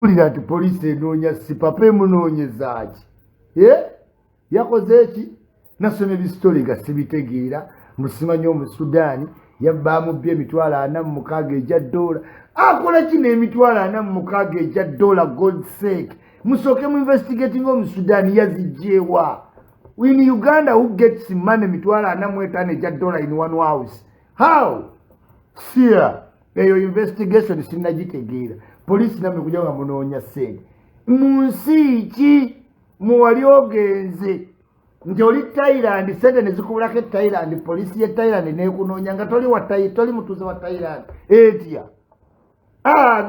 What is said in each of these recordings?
Kulira nti poliisi enoonya Sipapa emunoonyeza ki? Yakoze eki? Nasomye ebisitole nga sibitegeera musimanyi Omusudaani bamubbye $46 egya dola. Akola ki n'emitwalo egya dola? God sake, musooke mu investigating Omusudaani yazigyewa. In Uganda, who gets money $45 egya dola in one house? How? Sir, eyo investigation sinagitegeera. Poliisi namwe kujja nga munoonya ssente. Mu nsi ki muwali ogenze nti oli Thailand, ssente ne zikubulako Thailand, poliisi ye Thailand neekunoonya nga toli mutuuze wa Thailand etya?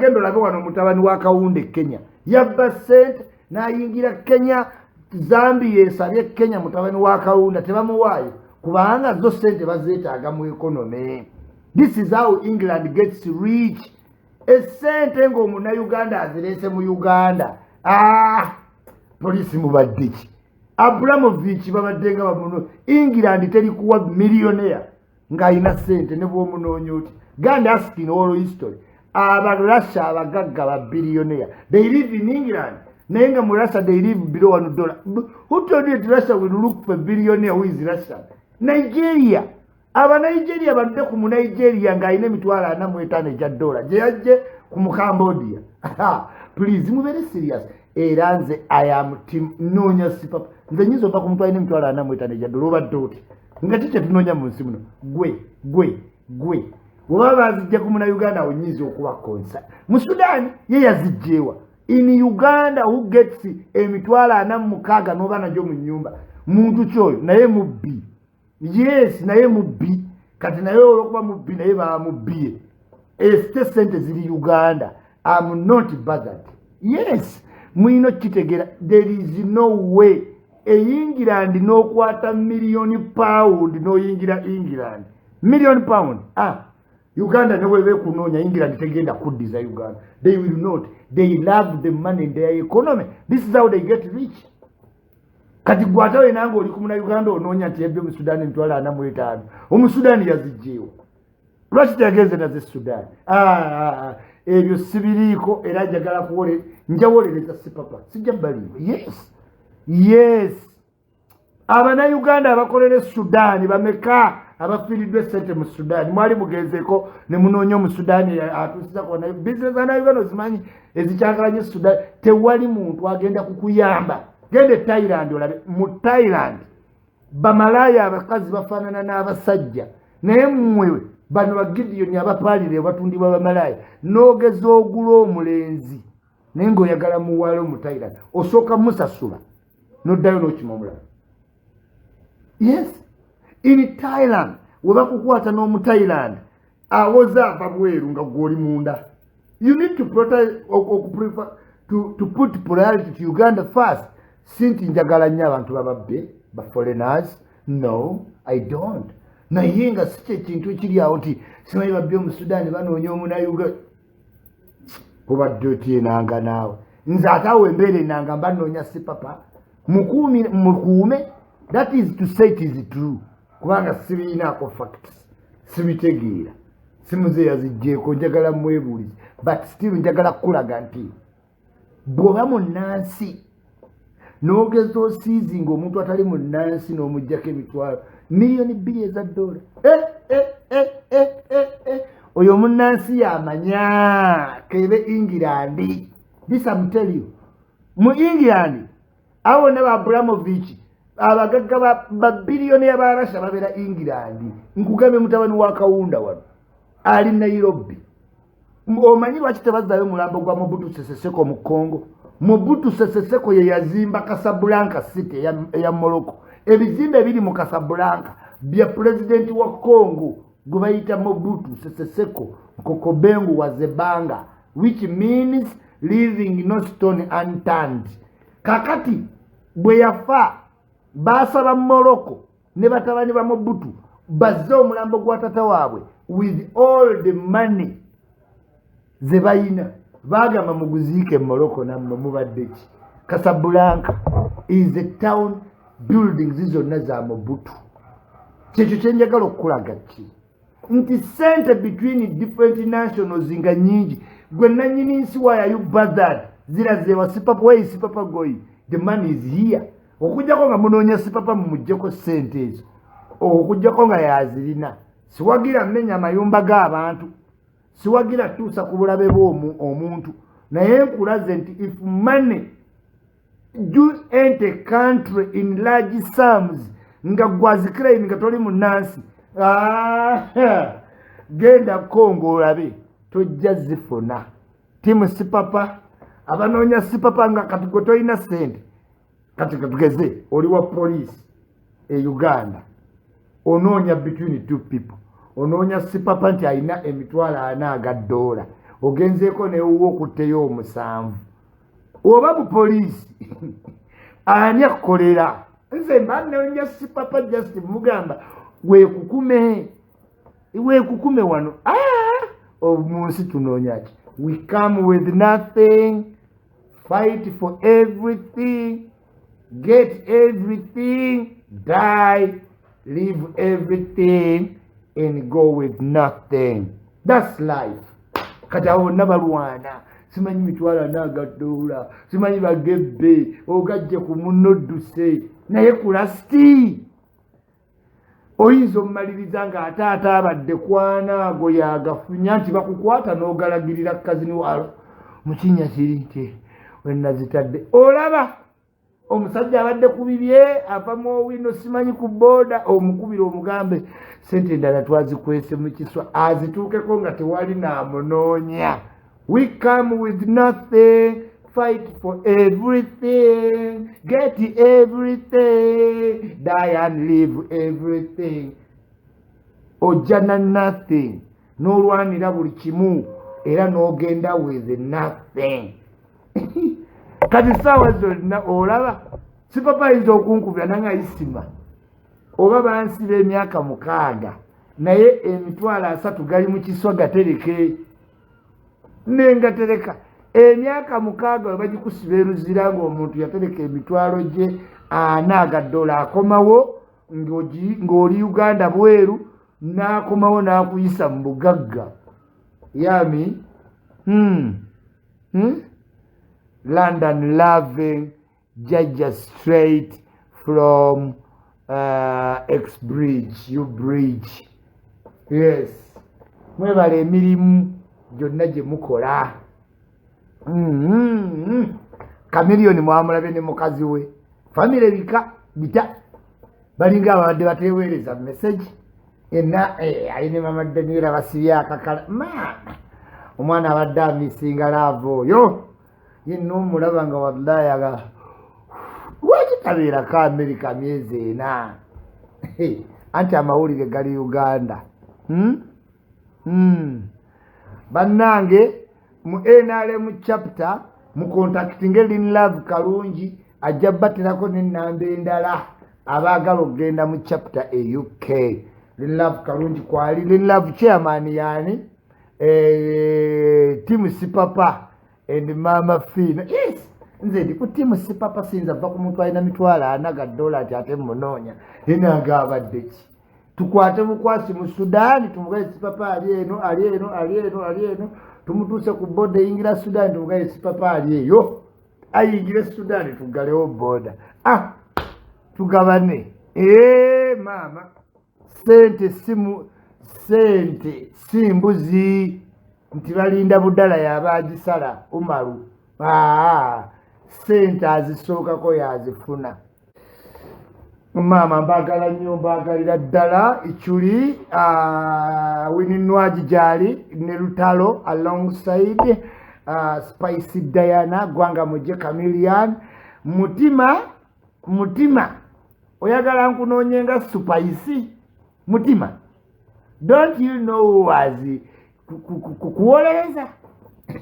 Genda olabe wano mutabani wa Kawunde Kenya yabba ssente n'ayingira Kenya. Zambia esabye Kenya mutabani wa Kawunda tebamuwaayo kubanga zo ssente bazeetaaga mu economy. This is how England gets rich. Essente ng'omunnayuganda azireese mu Uganda. Poliisi mubadde ki? Abramovich babadde nga bamuno. England terikuwa millionaire ng'alina ssente ne bw'omunoonya oti. Ganda asking all history. Abarussia abagagga ba billionaire. They live in England. Nenga mu Russia they live below $1. Who told you that Russia will look for a billionaire who is Russia? Nigeria. Aba Nigeria badde ku mu Nigeria ng'alina $45 egya dola. Gye yajje ku mu Cambodia. Please, mube very serious. Era nze I am team noonya Sipapa. Nze nyiza ova ku muntu alina $45 egya dola obadde oti. Nga kiki tunoonya mu nsi muno? Gwe. Bw'oba bazijja ku Munnayuganda onyiza okuba konsa. Mu Sudan ye yazijjeewa. In Uganda, who gets $46 n'oba nagyo mu nnyumba? Muntu kyoyo naye mubbi. Yes, naye mubbi. Kati naye olwokuba mubbi naye bamubbiye. Esite ssente ziri Uganda. I'm not bothered. Yes, mwino kitegeera. There is no way. England n'okwata £1,000,000 n'oyingira England. £1,000,000. Uganda newe bekunoonya England tegenda kuddiza Uganda. They will not. They love the money in their economy. This is how they get rich. Kati gwatawe nange oli ku Munnayuganda onoonya nti yebye mu Sudan $45. Omusudaani yazijjeewo. Lwaki teyagenze naze Sudan? Ebyo sibiriiko era njagala kuwole njawolereza Sipapa. Sijja baliiwo. Yes. Abannayuganda abakolera Sudan bameka abafiiriddwa ssente mu Sudan. Mwali mugenzeeko ne munoonya mu Sudan atuusiza kona bizinesi Uganda zimanyi ezikyakalanye Sudan. Tewali muntu agenda kukuyamba. Gende Thailand olabe. Mu Thailand bamalaaya abakazi bafaanana n'abasajja. Naye mmwe bano bagidiyoni abapaalire abatundibwa bamalaaya n'ogeza ogula omulenzi naye ng'oyagala muwala mu Thailand osooka musasula n'oddayo n'okima omulala. Yes. In Thailand, webakukwata no mu Thailand, awoza ava bweru nga gwoli munda. You need to to put priority to Uganda first. Sinti njagala nnyo abantu bababbe, ba foreigners. No, I don't. Naye nga si kintu ekiri awo nti simanyi babbe mu Sudan banoonya Omunnayuganda. Obadde otya enanga naawe. Nze ate awo embeera enanga mbanoonya Sipapa. Mukuume. That is to say it is true. Kubanga sibiinaako facts. Sibitegeera. Simuze yazijjeeko njagala mwebuulize. But still njagala kulaga nti bw'oba munnansi n'ogeza osiizinga omuntu atali munnansi n'omuggyako $2 million. Oyo munnansi yamanya kebe England. This I'm telling you. Mu England awo ne ba Abramovich abagagga ba billionaire ba Russia babeera England. Nkugambe mutabani wa Kawunda wano ali Nairobi. Omanyi lwaki tebazzayo mulambo gwa Mobutu Sese Seko mu Congo? Mobutu Sese Seko ye yazimba Casablanca city ya Morocco. Ebizimbe biri mu Casablanca bya president wa Congo gwe bayita Mobutu Sese Seko Kokobengu wa Zebanga, which means leaving no stone unturned. Kakati bwe yafa basaba Morocco ne batabani ba Mobutu bazze omulambo gwa tata waabwe with all the money zebayina bagamba muguziike Morocco nammwe mubadde ki. Casablanca is a town buildings zonna za Mobutu. Kyekyo kyenjagala okulaga ki nti sente between different nationals nga nyingi gwe nannyini nsi why are you bothered ziraze wa Sipapa, where is Sipapa going? The money is here. Okujjako nga munoonya Sipapa mumuggyeko ssente ezo. Okujjako nga yazirina. Siwagira mmenya amayumba g'abantu. Siwagira tuusa ku bulabe bw'omuntu. Naye nkulaze nti if money do enter a country in large sums nga gwazikiraini nga toli munansi genda Kongo olabe tojja zifuna. Timu Sipapa abanoonya Sipapa nga kati gwe tolina ssente kati katugeze oli wa police e Uganda onoonya between two people onoonya Sipapa nti alina $40 aga dola ogenzeeko newuwo okutteyo omusanvu oba mu poliisi ani akukolera nze mbanoonya Sipapa just mugamba weekukume wano omunsi tunoonya ki we come with nothing fight for everything get everything die leave everything and go with nothing. That's life. Kati awo nabalwana simanyi mitwala nagadola simanyi bagebe ogajje ku munoduse naye kulasti oyinza omumaliriza nga ataata abadde kwana ago yagafunya nti bakukwata n'ogalagirira kazini walo mukinya kiri nti wenazitadde olaba omusajja abadde ku bibye avamu owino simanyi ku booda omukubira omugambe sente endala twazikwese mu kiswa azituukeko nga tewali naamunoonya. We come with nothing, fight for everything, get everything, die and live everything. Ojjana nothing, n'olwanira buli kimu era n'ogenda with nothing. Kati saawa zonna olaba Sipapa ayinza okunkubira nanga Isma oba bansiba emyaka 6 naye $30 gali mu kiswa gatereke nenga tereka emyaka 6 bagikusiba eruzira ng'omuntu yatereka emitwalo gye $40 akomawo ng'oli Uganda bweru n'akomawo n'akuyisa mu bugagga yami London loving Jaja straight from X-Bridge, U-Bridge. Yes. Mwebale emirimu gyonna gye mukola. Kamiliyoni mwamulabe ne mukazi we. Family bita. Balinga abadde bateweereza message. Enna ayine mama Daniela basibya akakala. Omwana abadde amisinga lavo oyo. Yino mulaba nga wallahi aga wakitabira ka America myezi ena anti amawulire gali Uganda bannange mu NRM chapter mu contacting LINKUP kalungi ajja batirako n'ennamba endala abaagala okugenda mu chapter e UK. LINKUP kalungi kwali LINKUP chairman yani Team Sipapa and Mama Fina. Yes, nze ndi ku Team Sipapa sinza va ku muntu alina $40 ga dola ati ate munoonya inaga abadde ki tukwate mukwasi mu Sudan tumugaye Sipapa ali eno tumutuuse ku border yingira Sudan tumugaye Sipapa ali eyo ayingire Sudan tugalewo border tugabane mama sente simbuzi nti balinda budala yabagisala umaru sente azisookako yazifuna. Mama mbagala nnyo mbagalira ddala ichuli wininwaji jali ne lutalo alongside Spicy Diana gwanga muje Chameleon mutima oyagala nkunoonyenga Spicy mutima. Don't you know wazi kukuoleleza?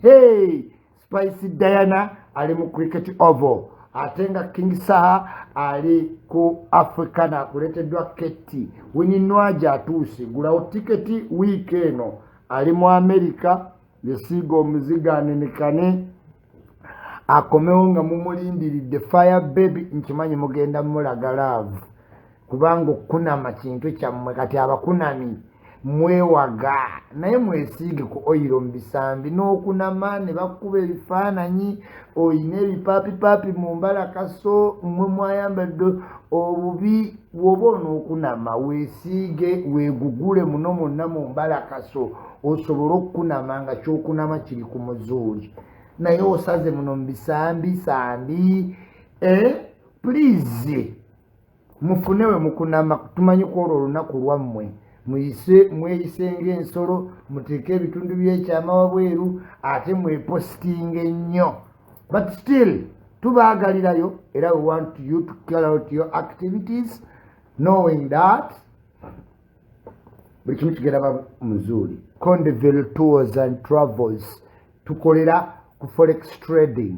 Hey, Spicy Diana ali mu cricket oval atenga King Saha ali ku Africa na kuleteddwa keti wininwaji atuuse gulawo tiketi weekeno ali mu America yesiga omuziga anenikane akomewo nga mumulindiridde fire baby nkimanyi mugenda mulaga love kubanga okunama kintu kyammwe kati abakunami mwewaga naye mwesiige ku oyiro mu bisambi n'okunama ne bakuba ebifaananyi oyina ebipaapipapi mu mbalakaso mmwe mwayambadde obubi woba onookunama weesiige weegugule muno mwonna mu mbalakaso osobole okukunama nga kyokunama kiri ku muzuuli naye osaze muno mu bisambi sambi please mufunewe mukunama tumanyi ku olwo olunaku lwammwe mweyise ng'ensolo muteeke ebitundu by'ekyama wabweru ate mwepositinga ennyo but still tubaagalirayo era we want you to carry out your activities knowing that buli kimu kigenda muzuuli. Condeville Tours and Travels tukolera ku forex trading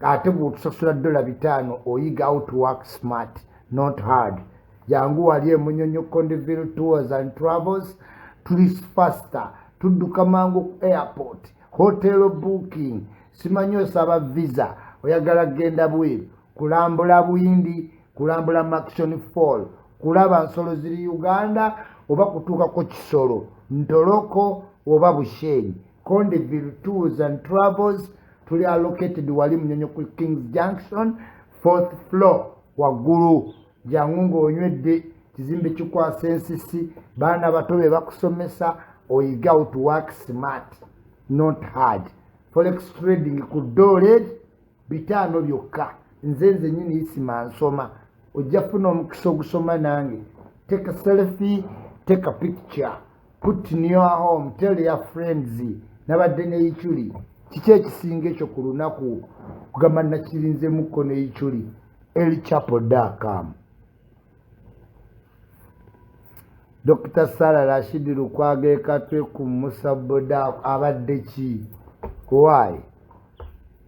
ate bw'otusasula $5 oyiga how to work smart not hard. Jangu wali Munyonyo Condeville Tours and Travels tuli faster tudduka mangu ku airport hotel booking simanyo saba visa oyagala genda bweru kulambula Buyindi kulambula Maction Fall kulaba nsolo ziri Uganda oba kutuuka ko Kisoro Ntoloko oba Bushenyi. Condeville Tours and Travels tuli allocated wali Munyonyo ku Kings Junction 4th floor waggulu. Jangu ng'onywedde kizimbe kikwasa ensisi baana bato be bakusomesa oyiga how to work smart not hard. Forex trading ku $5 byokka. Nze nnyini Isma nsoma ojja funa omukisa ogusoma nange. Take a selfie, take a picture, put in your home, tell your friends. Nabadde ne Ichuli kiki ekisinga ekyo ku lunaku kugamba nakirinze mukko ne Ichuli elchapo.com. Dr. Sarah Rashid Lukwago katwe ku Musaboda abadde ki? Why?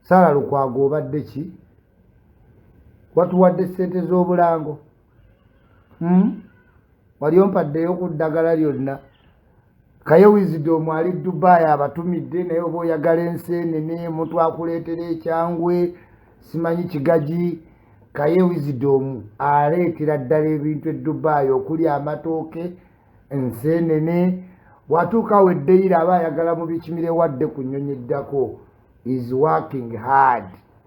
Sarah Lukwago obadde ki? Watuwadde ssente z'obulango? Wali ompaddeyo ku ddagala lyonna? Kaye Wisdom ali Dubai abatumidde naye oba oyagala enseenene mutwakuleetera ekyangwe simanyi kigaji. Kaye Wisdom aleetera ddala ebintu e Dubai okuli amatooke enseenene watuuka weddeyira aba ayagala mu bikimire wadde ku nnyonyi eddako. Is working hard.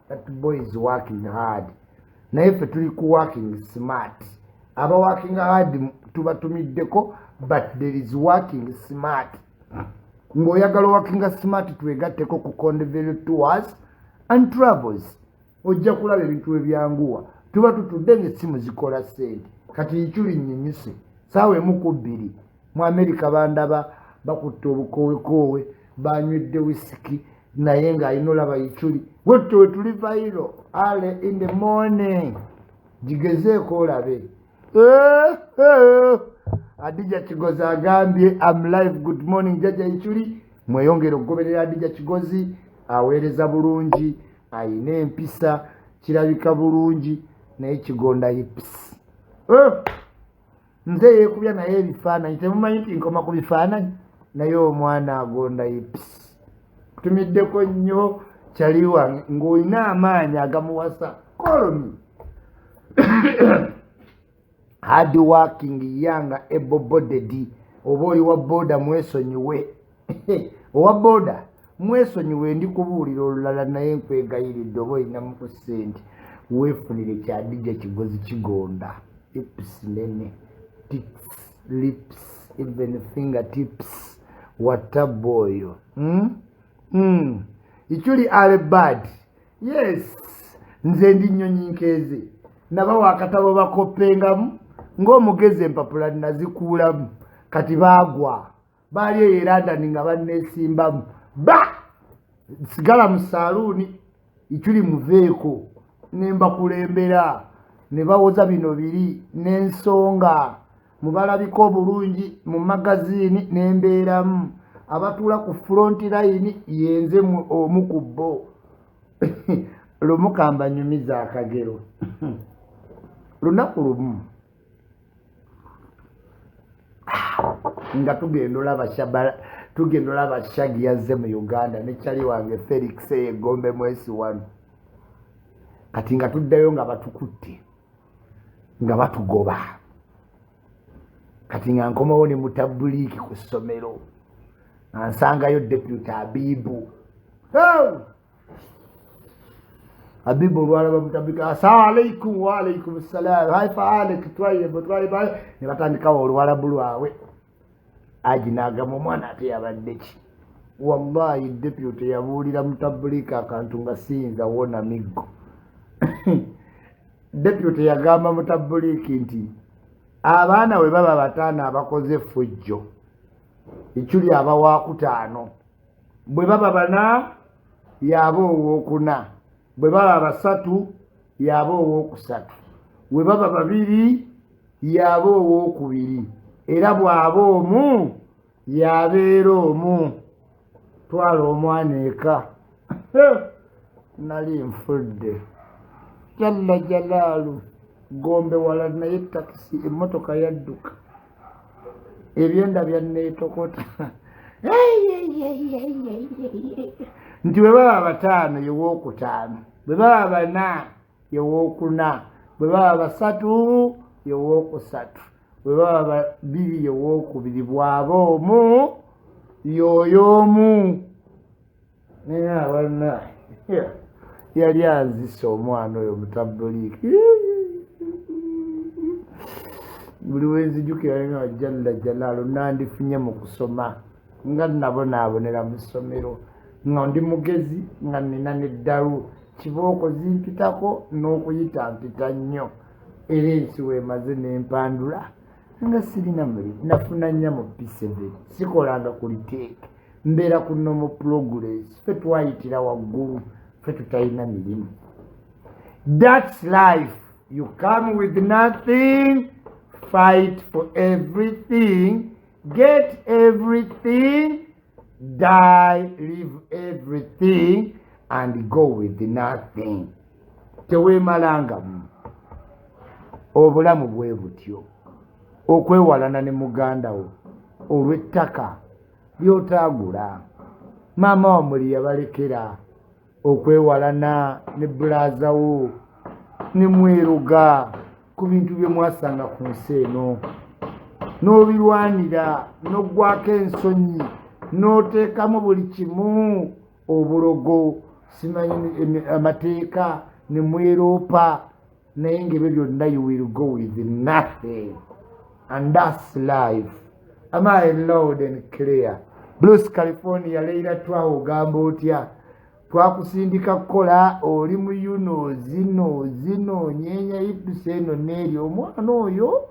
That boy is working hard. Naye ffe tuli ku working smart. Aba working hard tubatumiddeko but there is working smart. Ng'oyagala working smart twegatteko ku Condeville Tours and Travels. Ojja kulaba ebintu ebyanguwa tuba tutudde ng'essimu zikola ssente kati Ichuli nnyinnyise saawa emu ku bbiri mu Amerika bandaba bakutte obukoowekoowe banywedde wisiki naye ng'alina olaba Ichuli wetto we tuli vairo early in the morning gigezeeko olabe. Adija Kigozi agambye I'm live good morning Jaja Ichuli mweyongere okugoberera Adija Kigozi aweereza bulungi ayina empisa kirabika bulungi naye kigonda hips. Nze yeekubya naye ebifaananyi temumanyi nti nkoma ku bifaananyi naye omwana agonda hips. Tumiddeko nnyo kyali wange ng'olina amaanyi agamuwasa kolomi. Hard working young able-bodied oba oli wa boda mwesonyiwe. Owa boda mwesonyiwe ndi kubuulira olulala naye nkwegayiridde oba olinamu ku ssente weefunire kyadija Kigozi kigonda hips nene tits lips even fingertips wataboyo. Ichuli Albert yes nze ndi nnyonyi nkeeze nabawa akatabo bakopengamu ng'omugezi empapula nazikuulamu kati baagwa baali eyo London nga banneesimbamu sigala mu saaluuni Ichuli muveeko ne mbakulembera ne bawoza bino biri n'ensonga mubalabika obulungi mu magaziini n'embeeramu abatuula ku front line yenze omu ku bo. Lumukamba nyumiza akagero lunaku lumu nga tugenda olaba Shaggy yazze mu Uganda ne kyali wange Felix Egombe mwesi wano kati nga tuddayo nga batukutte nga batugoba kati nga nkomawo ne mutabuliiki ku ssomero ansangayo deputy Abibu. Abibu olwalaba mutabuliiki assalamu alaikum wa alaikum assalam haifa alek twayibu ne batandikawo oluwalabu lwabwe. Aji n'agamba omwana ate yabadde ki? Wallahi deputy yabuulira mutabuliiki akantu nga siyinza wona miggo. Deputy yagamba mutabuliiki nti abaana we baba bataano abakoze effujjo ekyuli aba wakutaano, bwe baba bana yaba owookuna, bwe baba basatu yaba owookusatu, bwe baba babiri yaba owookubiri, era bw'aba omu yabeera omu. Twala omwana eka. Nali nfudde. Jalla jalaalu gombe wala naye takisi emmotoka yadduka ebyenda byanneetokota. Nti bwe baba bataano ye wookutaano, bwe baba bana ye wookuna, bwe baba basatu ye wookusatu, bwe baba babiri ye wookubiri, bw'aba omu y'oyo omu. Naye abana yali anzise omwana oyo mutabuliiki. Buli wenzijukira nga jalla jalaalu nandifunye mu kusoma nga nabonaabonera mu ssomero nga ndi mugezi nga nina n'eddalu kibooko zimpitako n'okuyita mpita nnyo, era ensi weemaze n'empandula nga sirina mulimu. Nafuna nnya mu P7 sikolanga ku liteeke, mbeera ku normal progress, ffe twayitira waggulu, ffe tutalina mirimu. That's life. You come with nothing, fight for everything, get everything, die, leave everything, and go with nothing. Teweemalangamu. Obulamu bwe butyo. Okwewalana ne muganda wo olw'ettaka ly'otaagula. Maama wamuli yabalekera okwewalana ne bulaaza wo ne mweruga ku bintu bye mwasanga ku nsi eno, n'obirwanira n'oggwako ensonyi n'oteekamu buli kimu, obulogo simanyi amateeka ne mweroopa, naye ng'ebyo byonna you will go with nothing. And that's life. Am I loud and clear? Blues California leira twawugamba otya? Twakusindika kukola oli mu zino nyenya ipuse eno n'eri omwana oyo